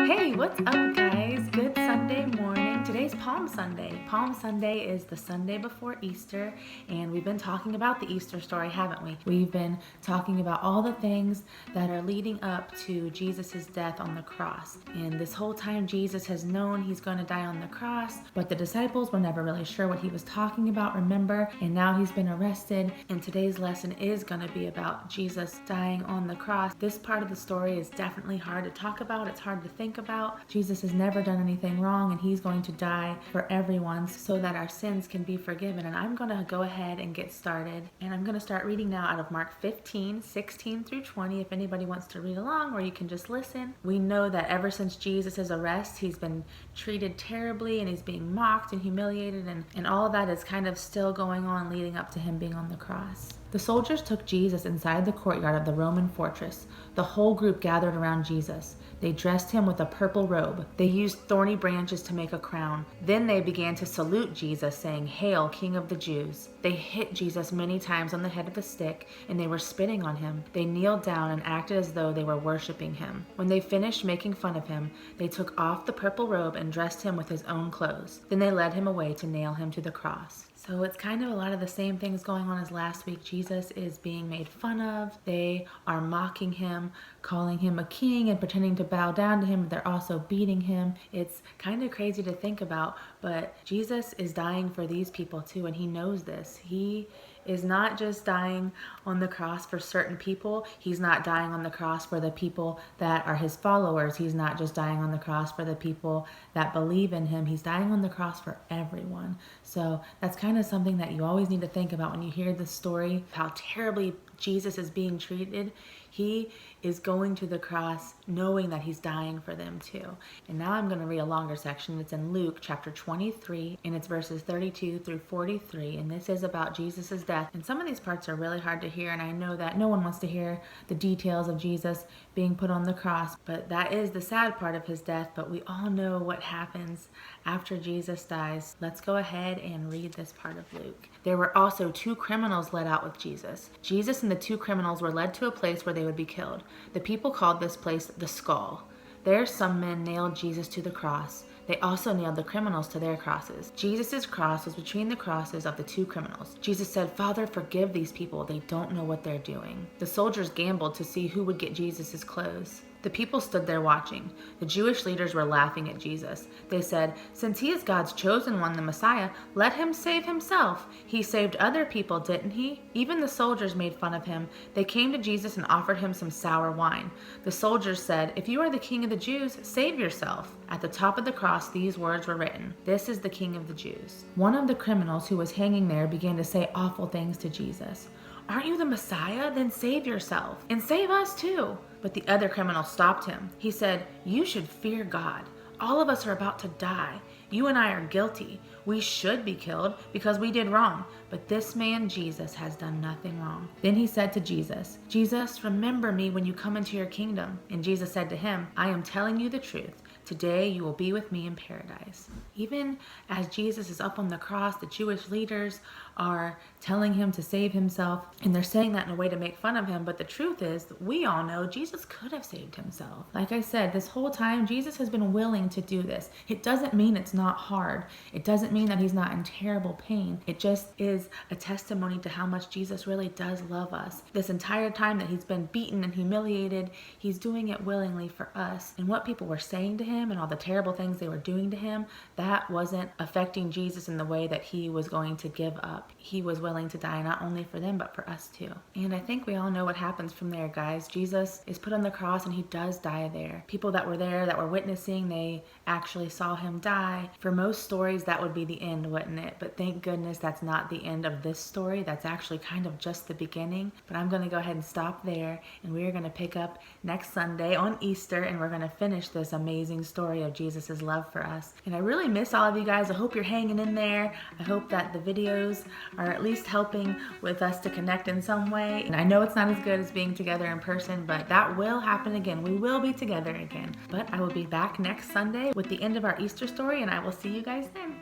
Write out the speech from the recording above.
Hey, what's up, guys? Good Sunday morning. Today's Palm Sunday. Palm Sunday is the Sunday before Easter, and we've been talking about the Easter story, haven't we? We've been talking about all the things that are leading up to Jesus' death on the cross. And this whole time, Jesus has known he's going to die on the cross, but the disciples were never really sure what he was talking about, remember? And now he's been arrested, and today's lesson is going to be about Jesus dying on the cross. This part of the story is definitely hard to talk about. It's hard to think about. Jesus has never done anything wrong, and he's going to die for everyone so that our sins can be forgiven. And I'm going to go ahead and get started, and I'm going to start reading now out of Mark 15:16 through 20 if anybody wants to read along, or you can just listen. We know that ever since Jesus' arrest, he's been treated terribly, and he's being mocked and humiliated, and all of that is kind of still going on leading up to him being on the cross. The soldiers took Jesus inside the courtyard of the Roman fortress. The whole group gathered around Jesus. They dressed him with a purple robe. They used thorny branches to make a crown. Then they began to salute Jesus, saying, "Hail, King of the Jews." They hit Jesus many times on the head with a stick, and they were spitting on him. They kneeled down and acted as though they were worshiping him. When they finished making fun of him, they took off the purple robe and dressed him with his own clothes. Then they led him away to nail him to the cross. So it's kind of a lot of the same things going on as last week. Jesus is being made fun of. They are mocking him, calling him a king and pretending to bow down to him, but they're also beating him. It's kind of crazy to think about, but Jesus is dying for these people too, and he knows this. He is not just dying on the cross for certain people. He's not dying on the cross for the people that are his followers. He's not just dying on the cross for the people that believe in him. He's dying on the cross for everyone. So that's kind of something that you always need to think about when you hear this story, how terribly Jesus is being treated. He is going to the cross knowing that he's dying for them too. And now I'm going to read a longer section. It's in Luke chapter 23, and it's verses 32 through 43. And this is about Jesus' death. And some of these parts are really hard to hear, and I know that no one wants to hear the details of Jesus being put on the cross, but that is the sad part of his death. But we all know what happens after Jesus dies. Let's go ahead and read this part of Luke. There were also two criminals led out with Jesus. Jesus and the two criminals were led to a place where they would be killed. The people called this place the Skull. There some men nailed Jesus to the cross. They also nailed the criminals to their crosses. Jesus' cross was between the crosses of the two criminals. Jesus said, "Father, forgive these people. They don't know what they're doing." The soldiers gambled to see who would get Jesus' clothes. The people stood there watching. The Jewish leaders were laughing at Jesus. They said, "Since he is God's chosen one, the Messiah, let him save himself. He saved other people, didn't he?" Even the soldiers made fun of him. They came to Jesus and offered him some sour wine. The soldiers said, "If you are the King of the Jews, save yourself." At the top of the cross, these words were written, "This is the King of the Jews." One of the criminals who was hanging there began to say awful things to Jesus. "Aren't you the Messiah? Then save yourself and save us too." But the other criminal stopped him. He said, "You should fear God. All of us are about to die. You and I are guilty. We should be killed because we did wrong. But this man, Jesus, has done nothing wrong." Then he said to Jesus, "Jesus, remember me when you come into your kingdom." And Jesus said to him, "I am telling you the truth. Today you will be with me in paradise." Even as Jesus is up on the cross, the Jewish leaders are telling him to save himself, and they're saying that in a way to make fun of him. But the truth is, we all know Jesus could have saved himself. Like I said, this whole time, Jesus has been willing to do this. It doesn't mean it's not hard. It doesn't mean that he's not in terrible pain. It just is a testimony to how much Jesus really does love us. This entire time that he's been beaten and humiliated, he's doing it willingly for us. And what people were saying to him and all the terrible things they were doing to him, that wasn't affecting Jesus in the way that he was going to give up. He was willing to die not only for them, but for us too. And I think we all know what happens from there, guys. Jesus is put on the cross and he does die there. People that were there, that were witnessing, they actually saw him die. For most stories, that would be the end, wouldn't it? But thank goodness that's not the end of this story. That's actually kind of just the beginning. But I'm going to go ahead and stop there, and we're going to pick up next Sunday on Easter, and we're going to finish this amazing story of Jesus' love for us. And I really miss all of you guys. I hope you're hanging in there. I hope that the videos are at least helping with us to connect in some way. And I know it's not as good as being together in person, but that will happen again. We will be together again. But I will be back next Sunday with the end of our Easter story, and I will see you guys then.